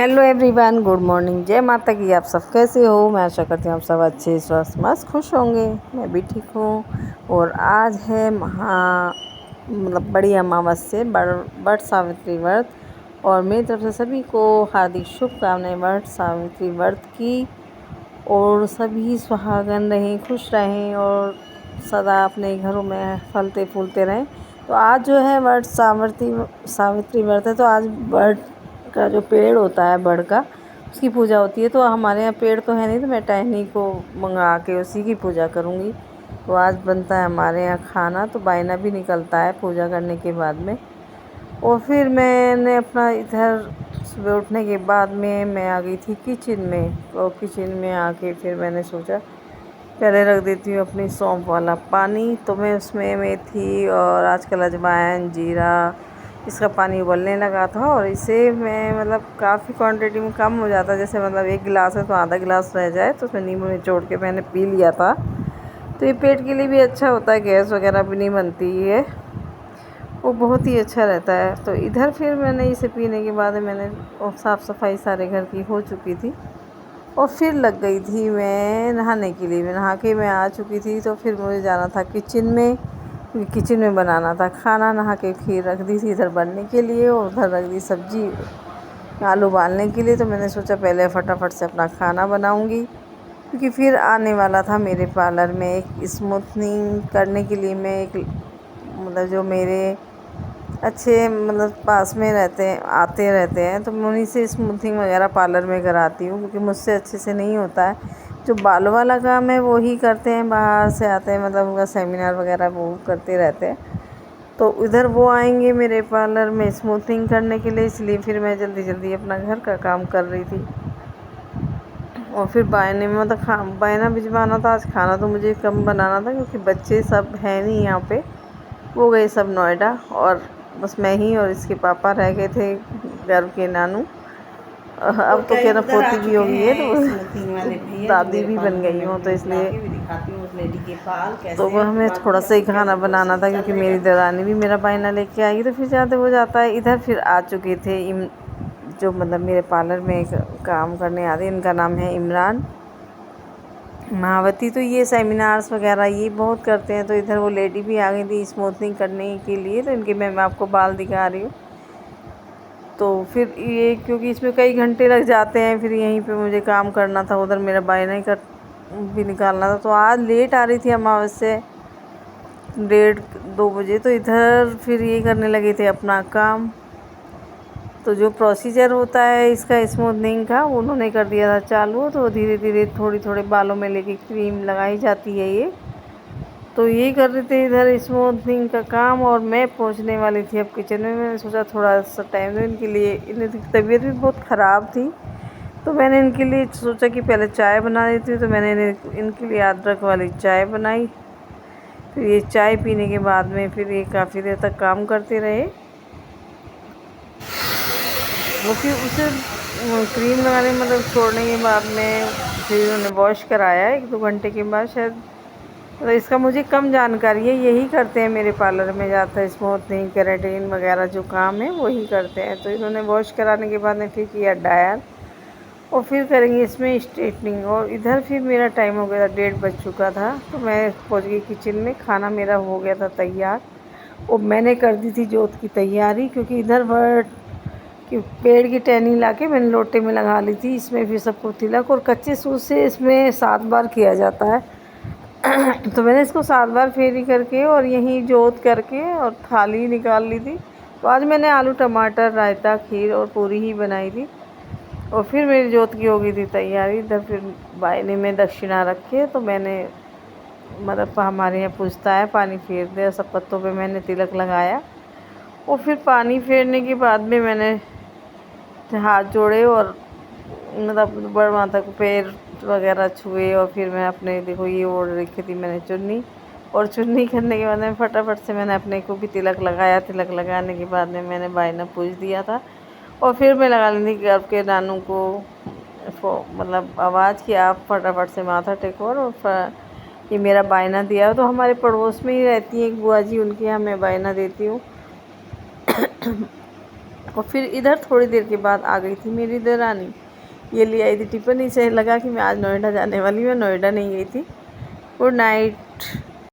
Hello everyone, good morning. जय माता की। आप सब कैसे हो? मैं आशा करती हूँ आप सब अच्छे स्वस्थ मस्त खुश होंगे। मैं भी ठीक हूँ। और आज है बड़ी अमावस्या, बट सावित्री व्रत। और मेरी तरफ से सभी को हार्दिक शुभकामनाएं बट सावित्री व्रत की। और सभी सुहागन रहें, खुश रहें और सदा अपने घरों में फलते फूलते रहें। तो आज जो है बट सावित्री व्रत है। तो आज बट का जो पेड़ होता है, बड़ का, उसकी पूजा होती है। तो हमारे यहाँ पेड़ तो है नहीं, तो मैं टहनी को मंगा के उसी की पूजा करूँगी। तो आज बनता है हमारे यहाँ खाना। तो बायना भी निकलता है पूजा करने के बाद में। और फिर मैंने अपना इधर सुबह उठने के बाद में मैं आ गई थी किचन में। और किचन में आके फिर मैंने सोचा पहले रख देती हूँ अपनी सौंफ वाला पानी। तो मैं उसमें मेथी और आजकल अजवाइन, जीरा, इसका पानी उबलने लगा था। और इसे मैं काफ़ी क्वांटिटी में कम हो जाता, जैसे एक गिलास है तो आधा गिलास रह जाए तो उसमें नींबू निचोड़ के मैंने पी लिया था। तो ये पेट के लिए भी अच्छा होता है, गैस वगैरह भी नहीं बनती है, वो बहुत ही अच्छा रहता है। तो इधर फिर मैंने इसे पीने के बाद मैंने साफ़ सफाई सारे घर की हो चुकी थी। और फिर लग गई थी मैं नहाने के लिए। मैं नहा के मैं आ चुकी थी। तो फिर मुझे जाना था किचन में, क्योंकि किचन में बनाना था खाना। नहा के खीर रख दी थी इधर बनने के लिए, और उधर रख दी सब्जी आलू उबालने के लिए। तो मैंने सोचा पहले फटाफट से अपना खाना बनाऊंगी, क्योंकि फिर आने वाला था मेरे पार्लर में एक स्मूथनिंग करने के लिए। मैं एक जो मेरे अच्छे पास में रहते हैं, आते रहते हैं, तो मैं उन्हीं से स्मूथिंग वगैरह पार्लर में कराती हूँ, क्योंकि मुझसे अच्छे से नहीं होता है। जो बालों वाला काम है वो ही करते हैं, बाहर से आते हैं, उनका सेमिनार वगैरह वो करते रहते हैं। तो इधर वो आएंगे मेरे पार्लर में स्मूथिंग करने के लिए, इसलिए फिर मैं जल्दी जल्दी अपना घर का काम कर रही थी। और फिर बायने में बायना भिजवाना था। आज खाना तो मुझे कम बनाना था, क्योंकि बच्चे सब हैं नहीं यहाँ पे, वो गए सब नोएडा। और बस मैं ही और इसके पापा रह गए थे, घर के नानू। अब तो क्या ना, पोती भी हो गई है तो दादी भी बन गई हूँ, तो इसलिए तो वह हमें थोड़ा सा ही खाना बनाना था, क्योंकि मेरी दरानी भी मेरा बायना लेके आई। तो फिर ज़्यादा हो जाता है। इधर फिर आ चुके थे जो मेरे पार्लर में एक काम करने आते, इनका नाम है इमरान महावती। तो ये सेमिनार्स वगैरह ये बहुत करते हैं। तो इधर वो लेडी भी आ गई थी स्मूथनिंग करने के लिए। तो इनके मैं आपको बाल दिखा रही हूँ। तो फिर ये, क्योंकि इसमें कई घंटे लग जाते हैं, फिर यहीं पे मुझे काम करना था, उधर मेरा बायना ही भी निकालना था। तो आज लेट आ रही थी अमावस्या, 1:30-2 बजे। तो इधर फिर ये करने लगे थे अपना काम। तो जो प्रोसीजर होता है इसका स्मूथनिंग का, उन्होंने कर दिया था चालू। तो धीरे धीरे थोड़ी थोड़े बालों में लेके क्रीम लगाई जाती है ये। तो यही कर रहे थे इधर स्मूथनिंग का काम। और मैं पहुंचने वाली थी अब किचन में। मैंने सोचा थोड़ा सा टाइम दो इनके लिए। इनकी तबीयत भी बहुत ख़राब थी, तो मैंने इनके लिए सोचा कि पहले चाय बना देती हूँ। तो मैंने इनके लिए अदरक वाली चाय बनाई। फिर ये चाय पीने के बाद में फिर ये काफ़ी देर तक काम करते रहे। वो फिर उसे क्रीम लगाने छोड़ने के बाद में फिर उन्होंने वॉश कराया 1-2 घंटे के बाद शायद। तो इसका मुझे कम जानकारी है, यही करते हैं मेरे पार्लर में, ज़्यादातर स्मूथनिंग केराटिन वगैरह जो काम है वही करते हैं। तो इन्होंने वॉश कराने के बाद में फिर किया डायर, और फिर करेंगे इसमें स्ट्रेटनिंग। और इधर फिर मेरा टाइम हो गया था, 1:30 बज चुका था। तो मैं पहुंच गई किचन में, खाना मेरा हो गया था तैयार। और मैंने कर दी थी जोत की तैयारी, क्योंकि इधर कि पेड़ की टहनी लाके मैंने लोटे में लगा ली थी। इसमें फिर सबको तिलक, और कच्चे सूत से इसमें 7 बार किया जाता है। तो मैंने इसको 7 बार फेरी करके और यहीं जोत करके और थाली निकाल ली थी। तो आज मैंने आलू टमाटर रायता खीर और पूरी ही बनाई थी। और फिर मेरी जोत की हो गई थी तैयारी। इधर फिर बायने में दक्षिणा रख के, तो मैंने हमारे यहाँ पूछता है पानी फेर दे, सब पत्तों पे मैंने तिलक लगाया। और फिर पानी फेरने के बाद में मैंने हाथ जोड़े और बड़ माता को पैर वगैरह छुए। और फिर मैं अपने, देखो ये ओढ़ रखी थी मैंने चुन्नी, और चुन्नी करने के बाद में फटाफट से मैंने अपने को भी तिलक लगाया। तिलक लगाने के बाद में मैंने बायना पूछ दिया था। और फिर मैं लगा ली थी आपके नानू को आवाज़ कि आप फटाफट से माथा टेको। और ये मेरा बायना दिया। तो हमारे पड़ोस में ही रहती है एक बुआ जी, उनके यहाँ मैं बायना देती हूँ। और फिर इधर थोड़ी देर के बाद आ गई थी मेरी देवरानी। ये ले आई थी टिफ़िन, इसे लगा कि मैं आज नोएडा जाने वाली हूँ, नोएडा नहीं गई थी। Good night.